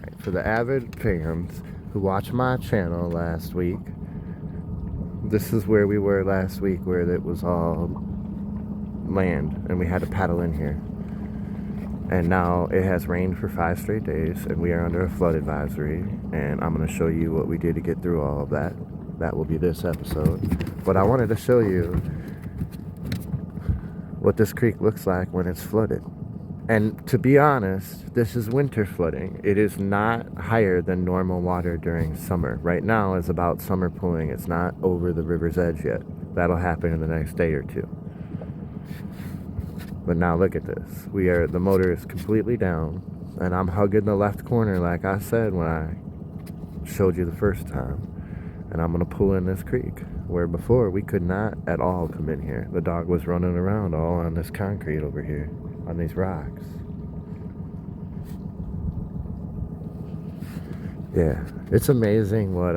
Alright, for the avid fans who watched my channel last week, this is where we were last week, where it was all land and we had to paddle in here. And now it has rained for 5 straight days and we are under a flood advisory, and I'm going to show you what we did to get through all of that. That will be this episode. But I wanted to show you what this creek looks like when it's flooded. And to be honest, this is winter flooding. It is not higher than normal water during summer. Right now is about summer pooling. It's not over the river's edge yet. That'll happen in the next day or two. But now look at this. The motor is completely down, and I'm hugging the left corner like I said when I showed you the first time. And I'm gonna pull in this creek, where before we could not at all come in here. The dog was running around all on this concrete over here, on these rocks. Yeah, it's amazing what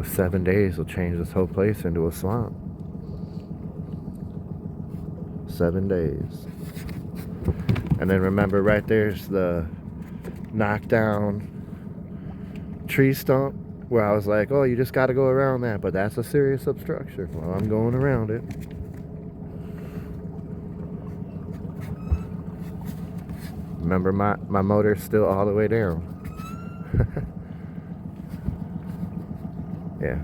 7 days will change this whole place into a swamp. 7 days. And then remember, right there's the knockdown tree stump where I was like, oh, you just got to go around that, but that's a serious obstruction. Well, I'm going around it. Remember, my motor's still all the way down. Yeah.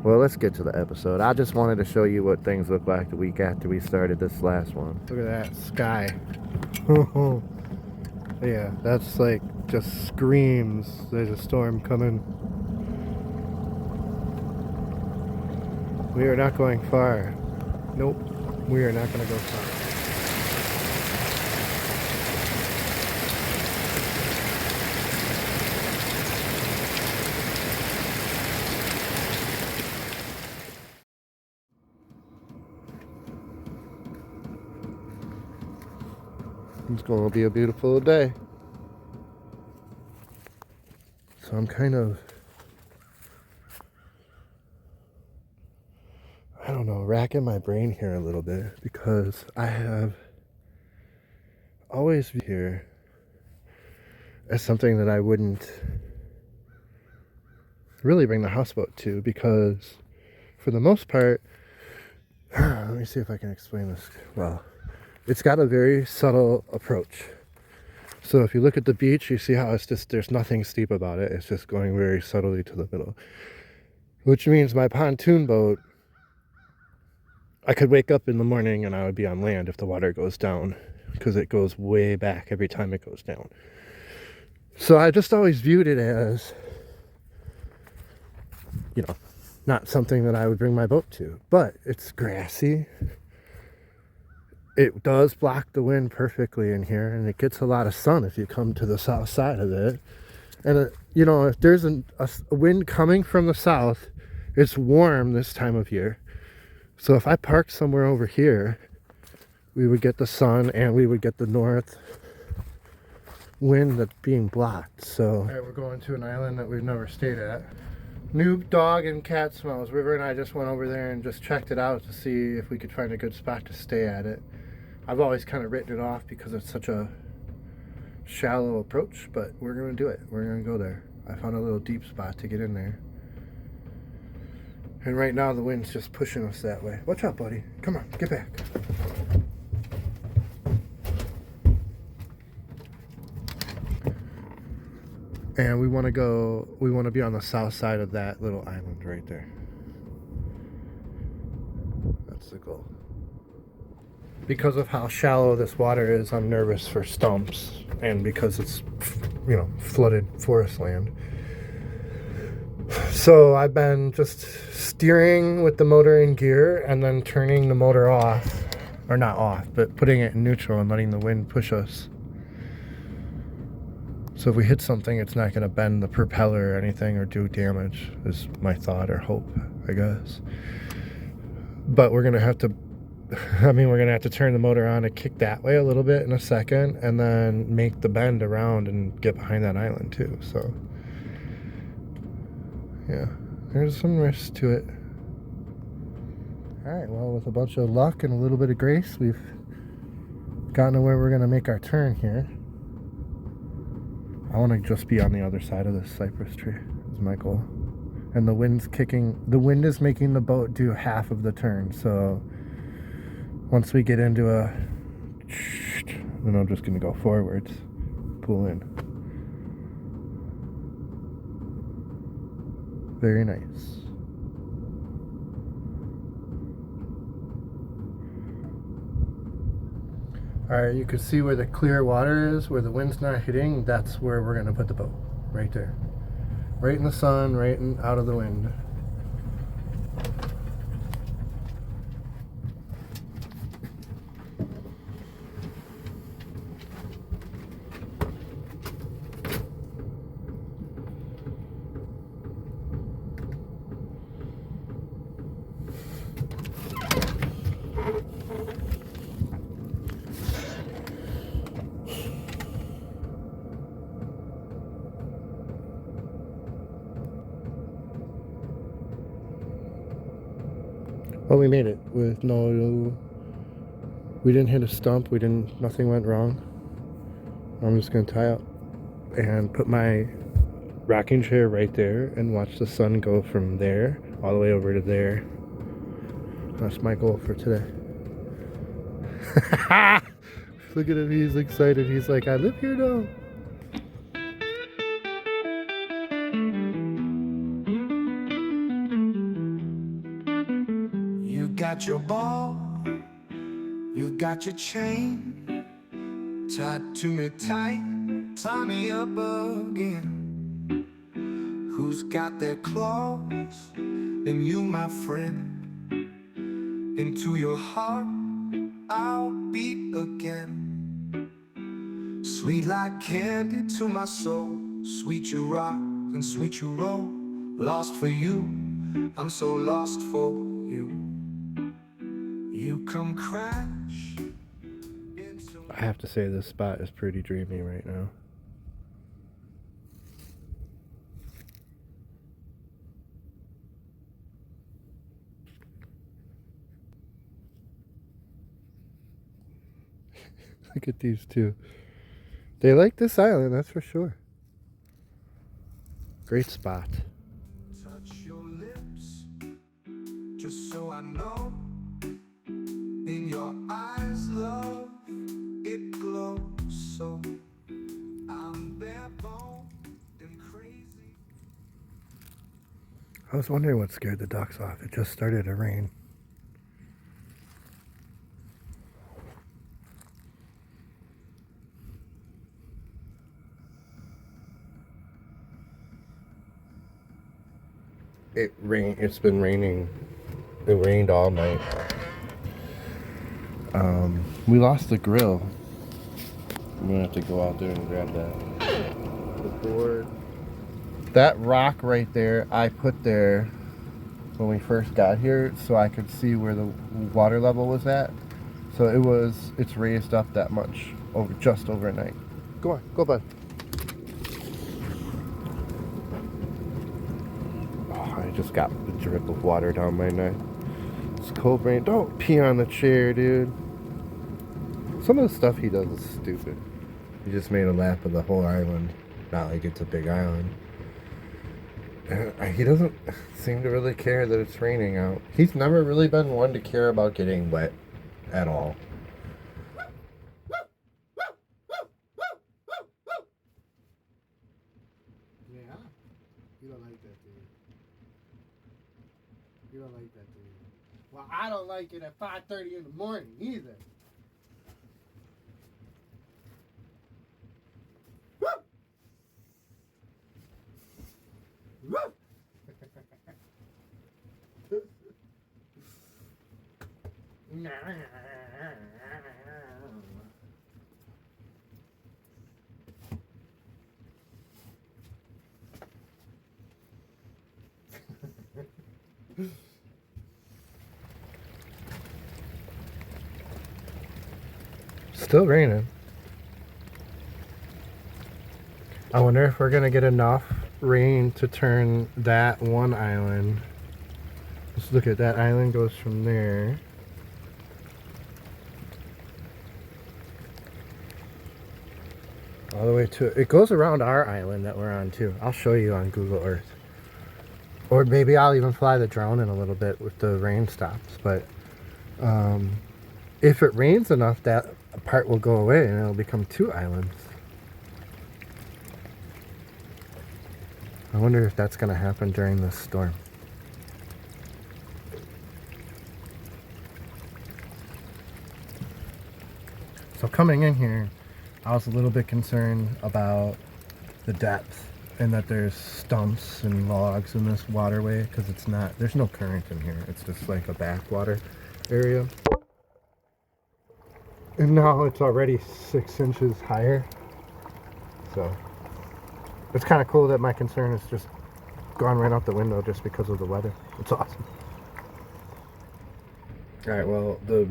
Well, let's get to the episode. I just wanted to show you what things look like the week after we started this last one. Look at that sky. Yeah, that's like just screams there's a storm coming. We are not going far. Nope, we are not going to go far. It's going to be a beautiful day. So I'm kind of, I don't know, racking my brain here a little bit, because I have always viewed here as something that I wouldn't really bring the houseboat to, because for the most part, let me see if I can explain this well. It's got a very subtle approach. So if you look at the beach, you see how it's just, there's nothing steep about it. It's just going very subtly to the middle. Which means my pontoon boat, I could wake up in the morning and I would be on land if the water goes down, because it goes way back every time it goes down. So I just always viewed it as, you know, not something that I would bring my boat to. But it's grassy. It does block the wind perfectly in here, and it gets a lot of sun if you come to the south side of it. And, you know, if there's a wind coming from the south, it's warm this time of year. So if I parked somewhere over here, we would get the sun and we would get the north wind that's being blocked. So, all right, we're going to an island that we've never stayed at. New dog and cat smells. River and I just went over there and just checked it out to see if we could find a good spot to stay at it. I've always kind of written it off because it's such a shallow approach, but we're going to do it. We're going to go there. I found a little deep spot to get in there. And right now the wind's just pushing us that way. Watch out, buddy. Come on, get back. And we want to be on the south side of that little island right there. That's the goal. Because of how shallow this water is, I'm nervous for stumps, and because it's, you know, flooded forest land. So I've been just steering with the motor in gear and then turning the motor off, or not off, but putting it in neutral and letting the wind push us. So if we hit something, it's not going to bend the propeller or anything or do damage, is my thought or hope, I guess. But we're going to have to, we're going to have to turn the motor on and kick that way a little bit in a second, and then make the bend around and get behind that island too. So, yeah, there's some risk to it. Alright, well, with a bunch of luck and a little bit of grace, we've gotten to where we're going to make our turn here. I want to just be on the other side of this cypress tree is my goal. And the wind's kicking, the wind is making the boat do half of the turn. So once we get into a, then I'm just going to go forwards, pull in. Very nice. Alright, you can see where the clear water is, where the wind's not hitting. That's where we're going to put the boat. Right there. Right in the sun, right in, out of the wind. Well, we made it with no, we didn't hit a stump, nothing went wrong. I'm just gonna tie up and put my rocking chair right there and watch the sun go from there all the way over to there. That's my goal for today. Look at him, he's excited. He's like, I live here now. You got your ball, you got your chain, tied to me tight, tie me up again. Who's got their claws? And you, my friend. Into your heart I'll beat again. Sweet like candy to my soul, sweet you rock and sweet you roll. Lost for you, I'm so lost for you. You come crash into... I have to say this spot is pretty dreamy right now. Look at these two. They like this island, that's for sure. Great spot. Touch your lips, just so I know. In your eyes, love, it glows so. I'm barebone and crazy. I was wondering what scared the ducks off. It just started to rain. It's been raining. It rained all night. We lost the grill. I'm gonna have to go out there and grab that. The board. That rock right there, I put there when we first got here so I could see where the water level was at. So it's raised up that much just overnight. Go on, go bud. I just got the drip of water down my neck. It's cold rain. Don't pee on the chair, dude. Some of the stuff he does is stupid. He just made a lap of the whole island. Not like it's a big island. And he doesn't seem to really care that it's raining out. He's never really been one to care about getting wet at all. Yeah, you don't like that, dude. You don't like that, dude. Well, I don't like it at 5:30 in the morning either. Still raining. I wonder if we're gonna get enough rain to turn that one island. Let's look at that island, goes from there. all the way to, it goes around our island that we're on too. I'll show you on Google Earth. Or maybe I'll even fly the drone in a little bit with the rain stops. But if it rains enough, that part will go away and it'll become 2 islands. I wonder if that's going to happen during this storm. So coming in here, I was a little bit concerned about the depth and that there's stumps and logs in this waterway, because it's not, there's no current in here. It's just like a backwater area. And now it's already 6 inches higher. So it's kind of cool that my concern is just gone right out the window just because of the weather. It's awesome. Alright, well, the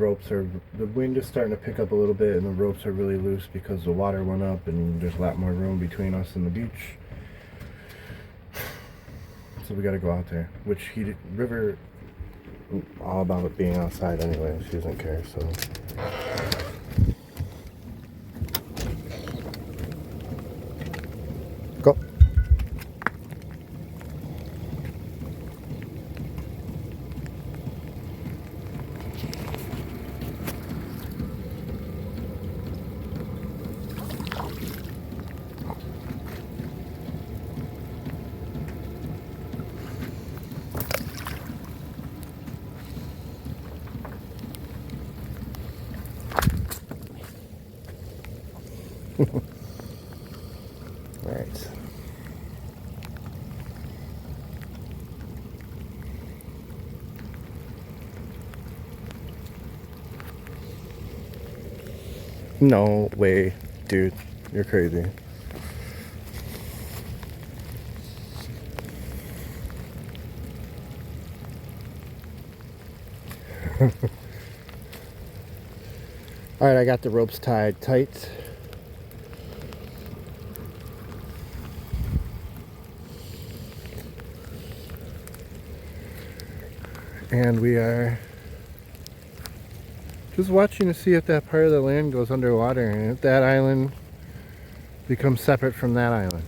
wind is starting to pick up a little bit and the ropes are really loose because the water went up and there's a lot more room between us and the beach. So we gotta go out there, which River, all about it being outside anyway, she doesn't care, so. Go. Right. No way, dude. You're crazy. Alright, I got the ropes tied tight. And we are just watching to see if that part of the land goes underwater and if that island becomes separate from that island.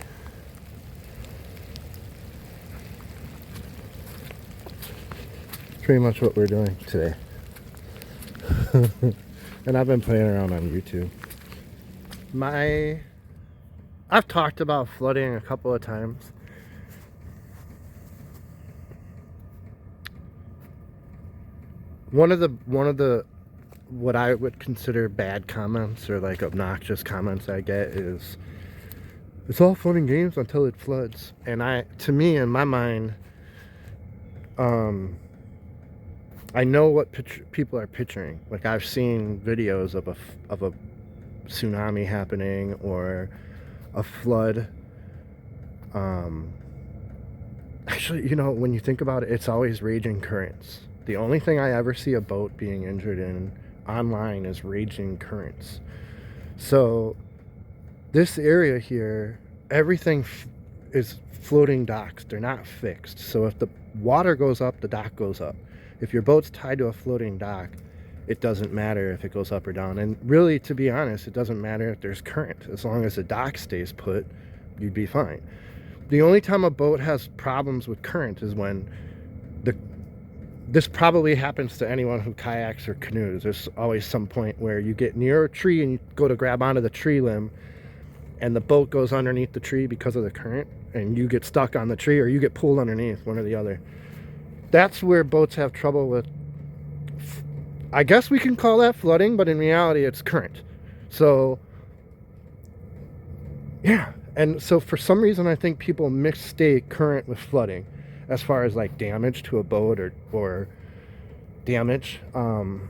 Pretty much what we're doing today. And I've been playing around on YouTube. I've talked about flooding a couple of times. One of the what I would consider bad comments or like obnoxious comments I get is, it's all fun and games until it floods. And to me, in my mind, I know what people are picturing. Like, I've seen videos of a tsunami happening or a flood. Actually, you know, when you think about it, it's always raging currents. The only thing I ever see a boat being injured in online is raging currents. So this area here, everything is floating docks. They're not fixed. So if the water goes up, the dock goes up. If your boat's tied to a floating dock, it doesn't matter if it goes up or down. And really, to be honest, it doesn't matter if there's current. As long as the dock stays put, you'd be fine. The only time a boat has problems with current is when this probably happens to anyone who kayaks or canoes. There's always some point where you get near a tree and you go to grab onto the tree limb and the boat goes underneath the tree because of the current and you get stuck on the tree or you get pulled underneath, one or the other. That's where boats have trouble with. I guess we can call that flooding, but in reality it's current. So yeah, and so for some reason I think people mistake current with flooding as far as like damage to a boat or damage. In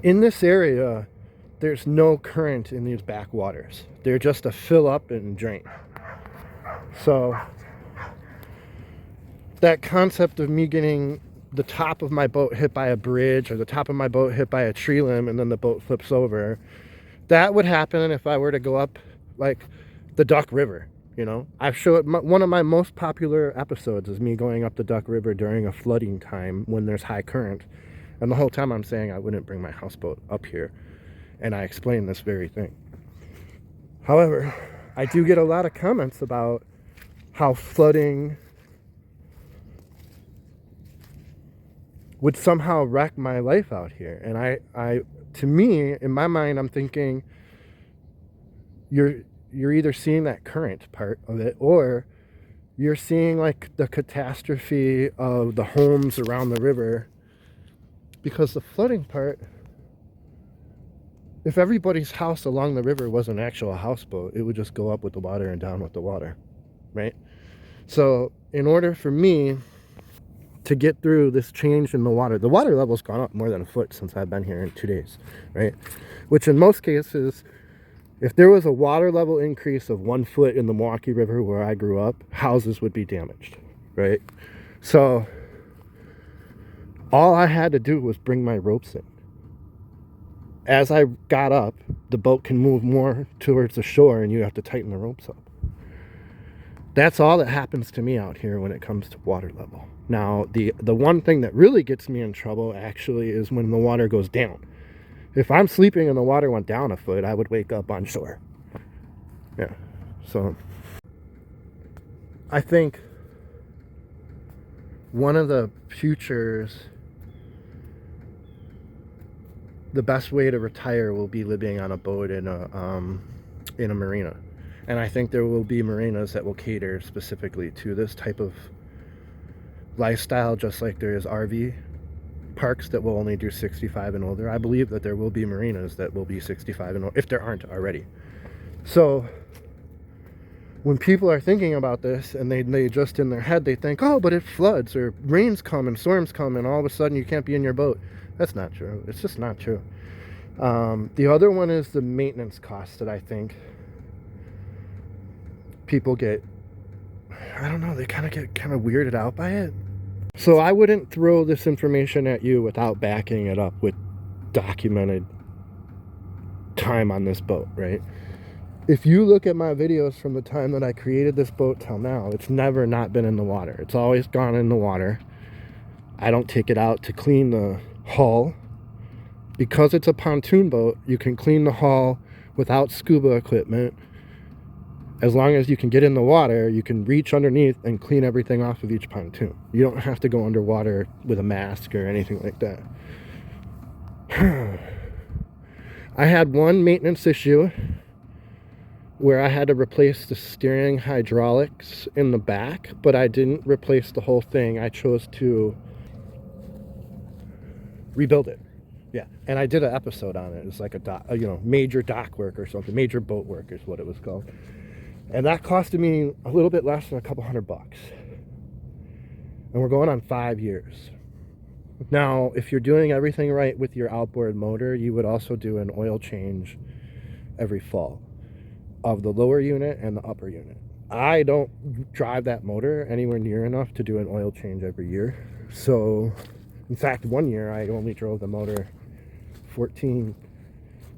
this area, there's no current in these backwaters. They're just a fill up and drain. So that concept of me getting the top of my boat hit by a bridge or the top of my boat hit by a tree limb and then the boat flips over, that would happen if I were to go up like the Duck River. You know, I've showed one of my most popular episodes is me going up the Duck River during a flooding time when there's high current. And the whole time I'm saying I wouldn't bring my houseboat up here. And I explain this very thing. However, I do get a lot of comments about how flooding would somehow wreck my life out here. And I to me, in my mind, I'm thinking you're either seeing that current part of it, or you're seeing like the catastrophe of the homes around the river. Because the flooding part, if everybody's house along the river was an actual houseboat, it would just go up with the water and down with the water, right? So in order for me to get through this change in the water level's gone up more than a foot since I've been here in 2 days, right? Which in most cases, if there was a water level increase of 1 foot in the Milwaukee River where I grew up, houses would be damaged, right? So all I had to do was bring my ropes in. As I got up, the boat can move more towards the shore and you have to tighten the ropes up. That's all that happens to me out here when it comes to water level. Now, the one thing that really gets me in trouble actually is when the water goes down. If I'm sleeping and the water went down a foot, I would wake up on shore. Yeah, so I think one of the futures, the best way to retire will be living on a boat in a marina. And I think there will be marinas that will cater specifically to this type of lifestyle, just like there is RV parks that will only do 65 and older. I believe that there will be marinas that will be 65 and older, if there aren't already. So when people are thinking about this and they just in their head, they think, oh, but it floods or rains come and storms come and all of a sudden you can't be in your boat. That's not true. It's just not true. The other one is the maintenance costs that I think people get, I don't know, they kind of get weirded out by it. So I wouldn't throw this information at you without backing it up with documented time on this boat, right? If you look at my videos from the time that I created this boat till now, it's never not been in the water. It's always gone in the water. I don't take it out to clean the hull. Because it's a pontoon boat, you can clean the hull without scuba equipment. As long as you can get in the water, you can reach underneath and clean everything off of each pontoon. You don't have to go underwater with a mask or anything like that. I had one maintenance issue where I had to replace the steering hydraulics in the back, but I didn't replace the whole thing. I chose to rebuild it. Yeah, and I did an episode on it. It's like a major dock work or something. Major boat work is what it was called. And that costed me a little bit less than a couple $100. And we're going on 5 years. Now, if you're doing everything right with your outboard motor, you would also do an oil change every fall of the lower unit and the upper unit. I don't drive that motor anywhere near enough to do an oil change every year. So, in fact, one year I only drove the motor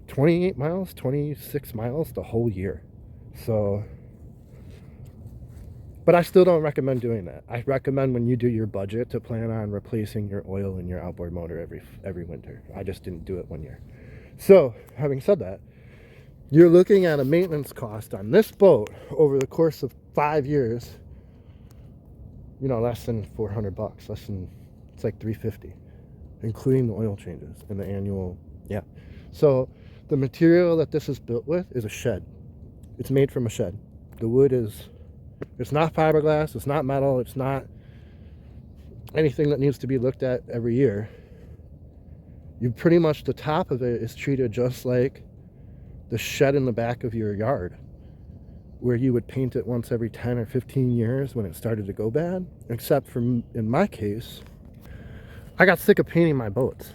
28 miles, 26 miles the whole year. So, but I still don't recommend doing that. I recommend when you do your budget to plan on replacing your oil in your outboard motor every winter. I just didn't do it one year. So, having said that, you're looking at a maintenance cost on this boat over the course of 5 years, less than $400, it's like $350, including the oil changes and the annual, yeah. So the material that this is built with is a shed. It's made from a shed. The wood it's not fiberglass, it's not metal, it's not anything that needs to be looked at every year. Pretty much the top of it is treated just like the shed in the back of your yard, where you would paint it once every 10 or 15 years when it started to go bad. Except for, in my case, I got sick of painting my boats.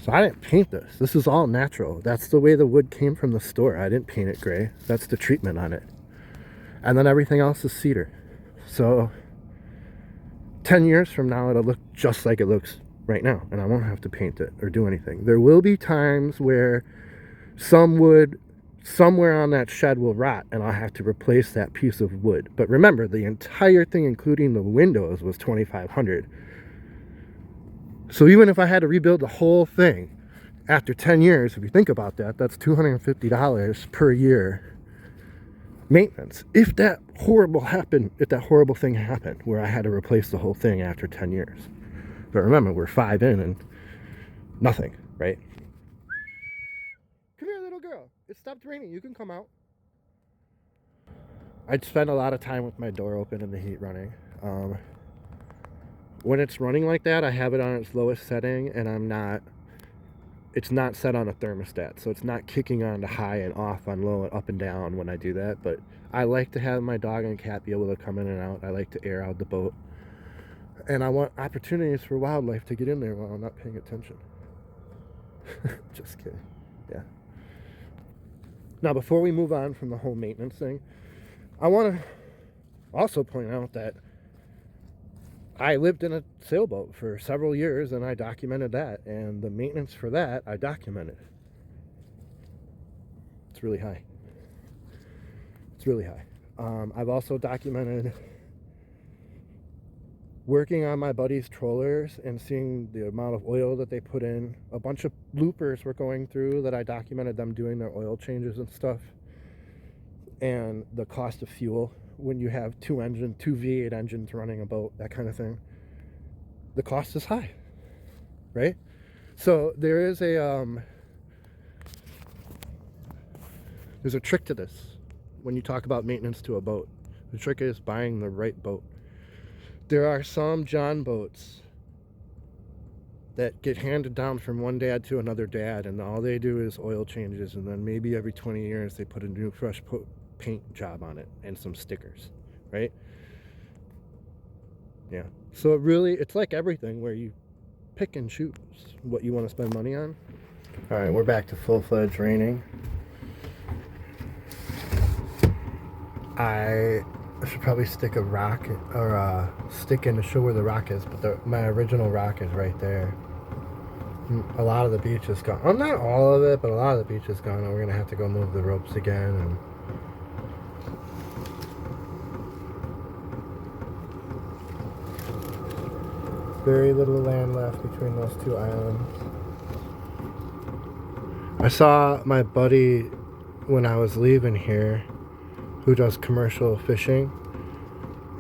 So I didn't paint this. This is all natural. That's the way the wood came from the store. I didn't paint it gray. That's the treatment on it. And then everything else is cedar. So 10 years from now, it'll look just like it looks right now. And I won't have to paint it or do anything. There will be times where some wood somewhere on that shed will rot and I'll have to replace that piece of wood. But remember, the entire thing, including the windows, was $2,500. So even if I had to rebuild the whole thing after 10 years, if you think about that, that's $250 per year maintenance. If that horrible thing happened where I had to replace the whole thing after 10 years. But remember, we're 5 in and nothing, right? Come here, little girl. It stopped raining. You can come out. I'd spend a lot of time with my door open and the heat running. When it's running like that, I have it on its lowest setting, and it's not set on a thermostat, so it's not kicking on to high and off on low and up and down when I do that. But I like to have my dog and cat be able to come in and out. I like to air out the boat, and I want opportunities for wildlife to get in there while I'm not paying attention. Just kidding. Yeah. Now, before we move on from the whole maintenance thing, I want to also point out that I lived in a sailboat for several years, and I documented that, and the maintenance for that I documented. It's really high. It's really high. I've also documented working on my buddies' trollers and seeing the amount of oil that they put in. A bunch of loopers were going through that I documented them doing their oil changes and stuff, and the cost of fuel when you have two V8 engines running a boat, that kind of thing. The cost is high, right? So there's a trick to this when you talk about maintenance to a boat. The trick is buying the right boat. There are some John boats that get handed down from one dad to another dad, and all they do is oil changes, and then maybe every 20 years they put a new fresh paint job on it and some stickers, right? Yeah. So it's like everything where you pick and choose what you want to spend money on. All right, we're back to full-fledged raining. I should probably stick a rock or a stick in to show where the rock is, but my original rock is right there. A lot of the beach is gone. Well, not all of it, but a lot of the beach is gone, and we're going to have to go move the ropes again. And very little land left between those two islands. I saw my buddy when I was leaving here who does commercial fishing,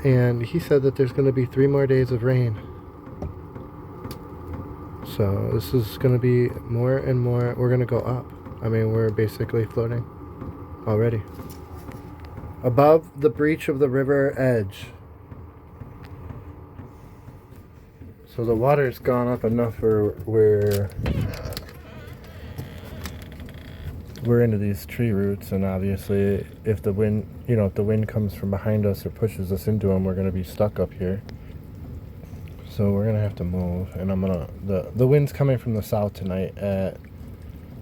and he said that there's going to be 3 more days of rain. So this is going to be more and more. We're going to go up. I mean, we're basically floating already above the breach of the river edge. So the water's gone up enough where we're into these tree roots, and obviously if the wind comes from behind us or pushes us into them, we're going to be stuck up here. So we're going to have to move, and the wind's coming from the south tonight at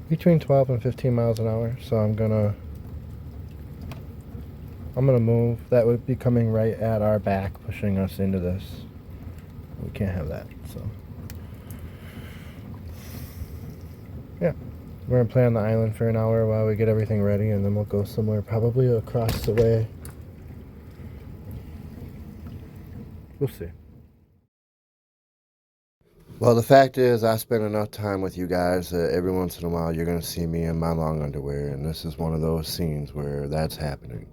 between 12 and 15 miles an hour, so I'm going to move. That would be coming right at our back, pushing us into this. We can't have that, so yeah. We're going to play on the island for an hour while we get everything ready, and then we'll go somewhere probably across the way. We'll see. Well, the fact is, I spend enough time with you guys that every once in a while you're going to see me in my long underwear, and this is one of those scenes where that's happening.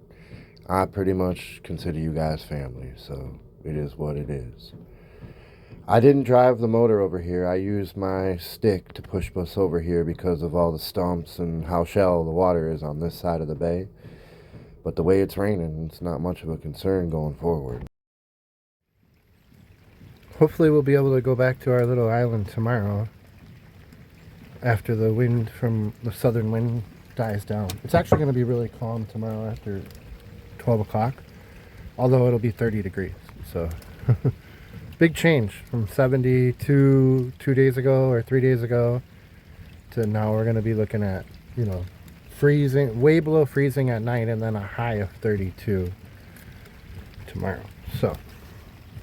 I pretty much consider you guys family, so it is what it is. I didn't drive the motor over here. I used my stick to push us over here because of all the stumps and how shallow the water is on this side of the bay. But the way it's raining, it's not much of a concern going forward. Hopefully we'll be able to go back to our little island tomorrow after the wind from the southern wind dies down. It's actually going to be really calm tomorrow after 12 o'clock, although it'll be 30 degrees, so big change from 72 2 days ago or 3 days ago to now. We're going to be looking at, freezing, way below freezing at night, and then a high of 32 tomorrow. So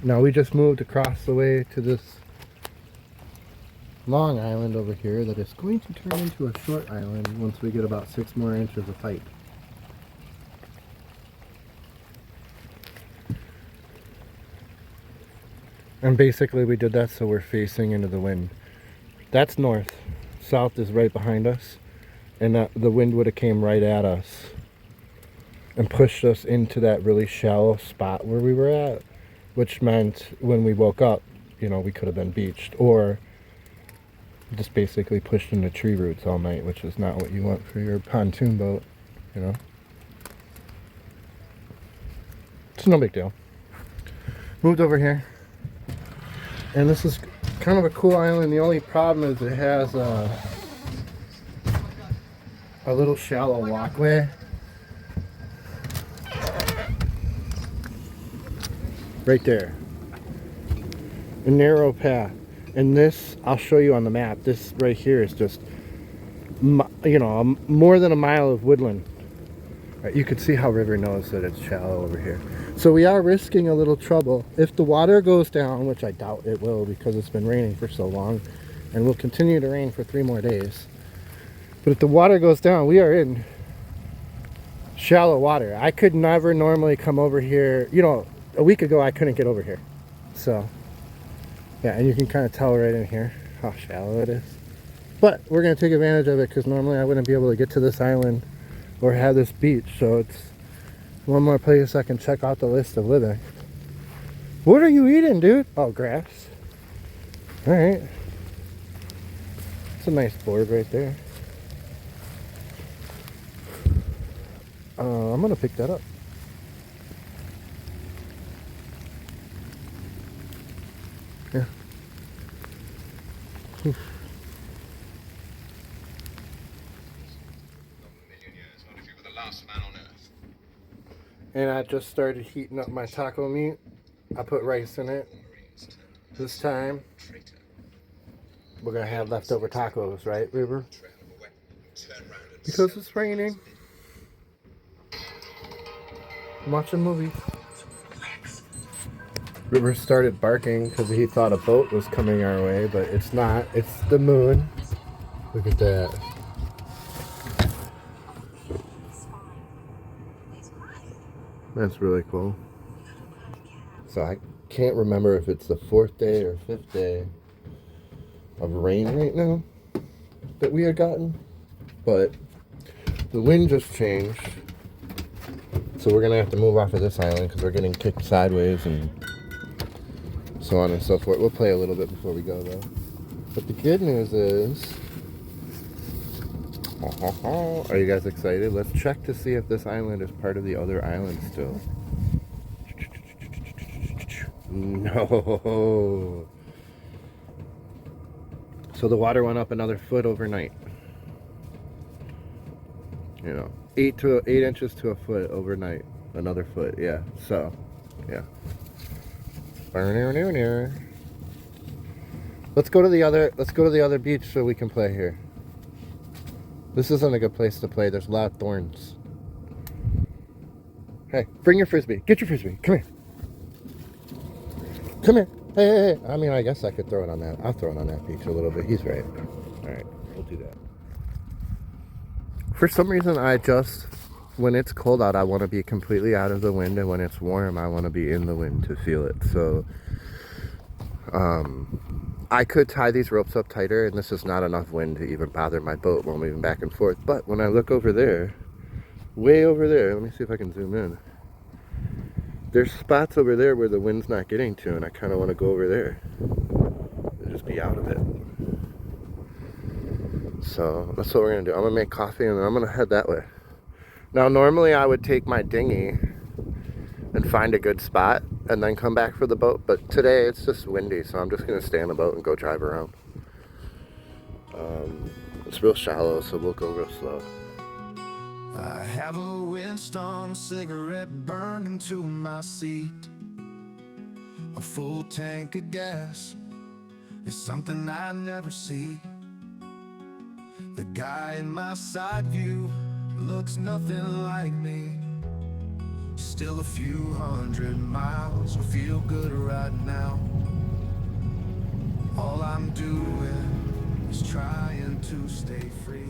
now we just moved across the way to this long island over here that is going to turn into a short island once we get about 6 more inches of height. And basically we did that so we're facing into the wind. That's north. South is right behind us, and the wind would have came right at us and pushed us into that really shallow spot where we were at, which meant when we woke up, you know, we could have been beached or just basically pushed into tree roots all night, which is not what you want for your pontoon boat, you know. It's no big deal. Moved over here, and this is kind of a cool island. The only problem is it has a little shallow walkway right there, a narrow path. And this, I'll show you on the map, this right here is just, you know, more than a mile of woodland. Right, you can see how River knows that it's shallow over here. So we are risking a little trouble. If the water goes down, which I doubt it will because it's been raining for so long, and will continue to rain for 3 more days. But if the water goes down, we are in shallow water. I could never normally come over here. You know, a week ago I couldn't get over here. So, yeah, and you can kind of tell right in here how shallow it is. But we're going to take advantage of it because normally I wouldn't be able to get to this island or have this beach. So it's one more place I can check out the list of living. What are you eating, dude? Oh, grass. All right. It's a nice board right there. I'm going to pick that up. Yeah. Oof. And I just started heating up my taco meat. I put rice in it. This time, we're going to have leftover tacos, right, River? Because it's raining. I'm watching movies. River started barking because he thought a boat was coming our way, but it's not. It's the moon. Look at that. That's really cool. So I can't remember if it's the 4th day or 5th day of rain right now that we had gotten, but the wind just changed. So we're gonna have to move off of this island because we're getting kicked sideways and so on and so forth. We'll play a little bit before we go though. But the good news is, are you guys excited? Let's check to see if this island is part of the other islands still. No. So the water went up another foot overnight. You know, 8 inches to a foot overnight. Another foot, yeah. So, yeah. Let's go to the other beach so we can play here. This isn't a good place to play. There's a lot of thorns. Hey, bring your frisbee. Get your frisbee. Come here. Come here. Hey. I mean, I guess I could throw it on that. I'll throw it on that beach a little bit. He's right. All right, we'll do that. For some reason, when it's cold out, I want to be completely out of the wind, and when it's warm, I want to be in the wind to feel it. So, I could tie these ropes up tighter, and this is not enough wind to even bother my boat while moving back and forth. But when I look over there, way over there, let me see if I can zoom in. There's spots over there where the wind's not getting to, and I kind of want to go over there and just be out of it. So that's what we're going to do. I'm going to make coffee, and then I'm going to head that way. Now, normally I would take my dinghy and find a good spot and then come back for the boat, but today it's just windy, so I'm just going to stay on the boat and go drive around. It's real shallow, so we'll go real slow. I have a Winston cigarette burning to my seat. A full tank of gas is something I never see. The guy in my side view looks nothing like me. Still a few 100 miles will feel good right now. All I'm doing is trying to stay free.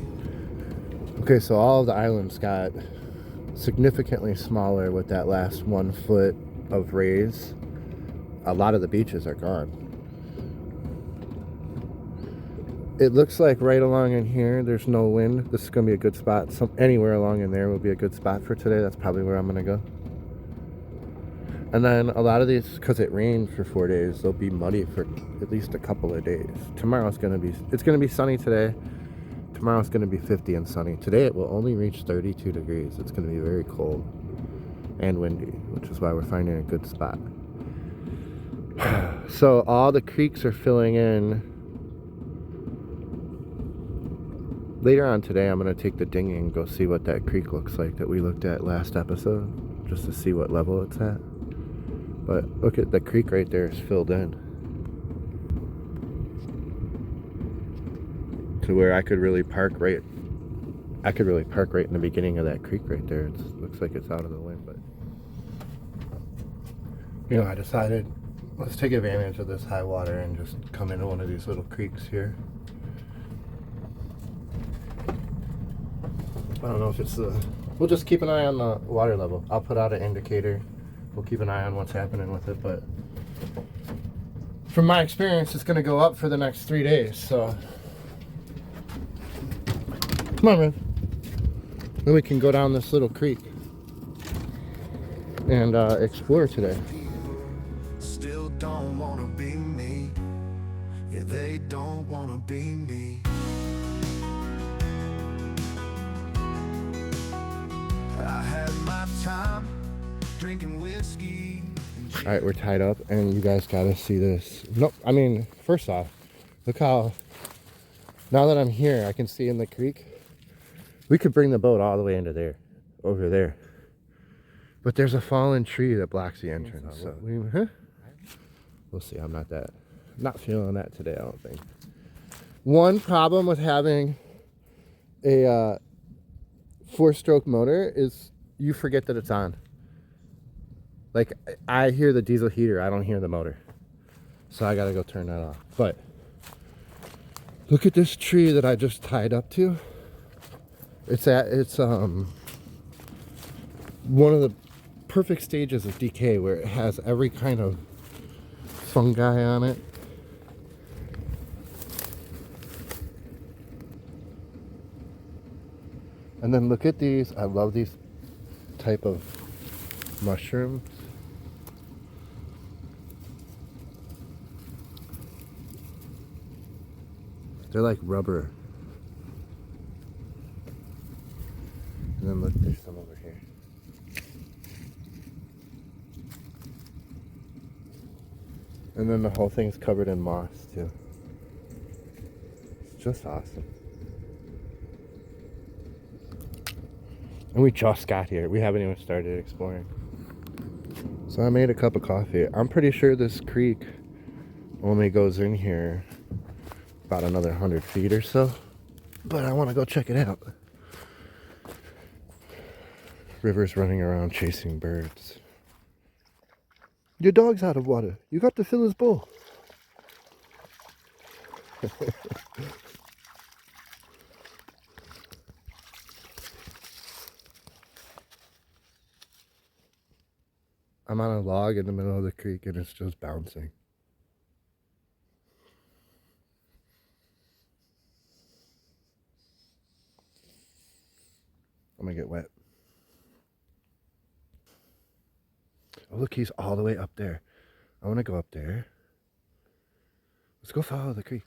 Okay, so all of the islands got significantly smaller with that last 1 foot of raise. A lot of the beaches are gone. It looks like right along in here, there's no wind. This is going to be a good spot. Anywhere along in there will be a good spot for today. That's probably where I'm going to go. And then a lot of these, because it rained for 4 days, they'll be muddy for at least a couple of days. Tomorrow's going to be, it's going to be sunny today. Tomorrow's going to be 50 and sunny. Today it will only reach 32 degrees. It's going to be very cold and windy, which is why we're finding a good spot. So all the creeks are filling in. Later on today, I'm going to take the dinghy and go see what that creek looks like that we looked at last episode, just to see what level it's at. But look at the creek right there is filled in to where I could really park right. I could really park right in the beginning of that creek right there. It looks like it's out of the wind, but you know, I decided let's take advantage of this high water and just come into one of these little creeks here. I don't know if it's the... We'll just keep an eye on the water level. I'll put out an indicator. We'll keep an eye on what's happening with it, but from my experience, it's going to go up for the next 3 days, so... Come on, man. Then we can go down this little creek and explore today. Still don't wanna be me. Yeah, they don't wanna be me. I had my time drinking whiskey. All right, we're tied up, and you guys gotta see this. Nope, I mean, first off, look how, now that I'm here, I can see in the creek. We could bring the boat all the way into there, over there. But there's a fallen tree that blocks the entrance, so we'll see. I'm not feeling that today, I don't think. One problem with having a 4-stroke motor is you forget that it's on. Like, I hear the diesel heater, I don't hear the motor. So I gotta go turn that off. But look at this tree that I just tied up to. It's one of the perfect stages of decay where it has every kind of fungi on it. And then look at these. I love these type of mushrooms. They're like rubber. And then look, there's some over here. And then the whole thing's covered in moss too. It's just awesome. And we just got here. We haven't even started exploring. So I made a cup of coffee. I'm pretty sure this creek only goes in here about another 100 feet or so. But I want to go check it out. River's running around chasing birds. Your dog's out of water. You got to fill his bowl. I'm on a log in the middle of the creek and it's just bouncing. I'm gonna get wet. Oh, look, he's all the way up there. I want to go up there. Let's go follow the creek.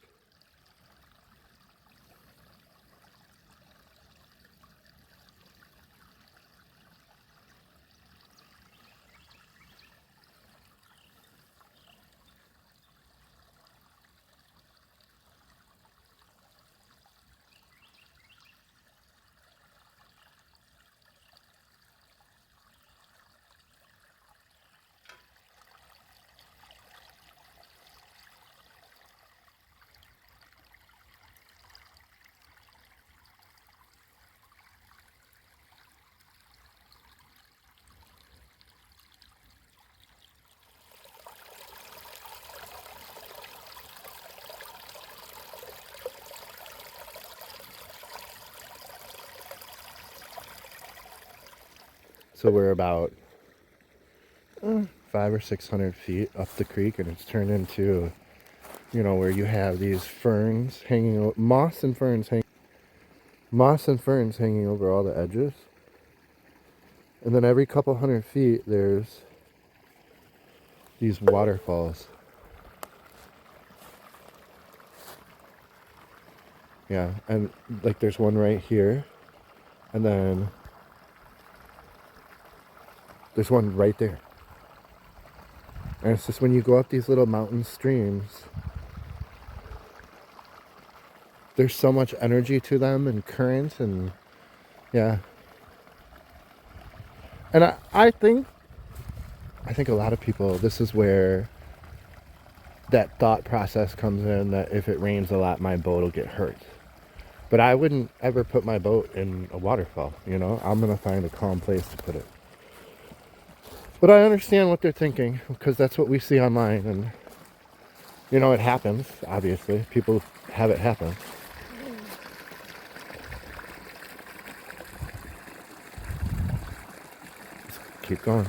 So we're about 500 or 600 feet up the creek, and it's turned into you know, where you have these ferns hanging, moss and ferns hanging over all the edges. And then every couple 100 feet, there's these waterfalls. Yeah, and like there's one right here, and then there's one right there. And it's just when you go up these little mountain streams, there's so much energy to them and currents, and yeah. And I think a lot of people, this is where that thought process comes in, that if it rains a lot, my boat will get hurt. But I wouldn't ever put my boat in a waterfall, you know? I'm going to find a calm place to put it. But I understand what they're thinking, because that's what we see online. And, you know, it happens, obviously. People have it happen. Keep going.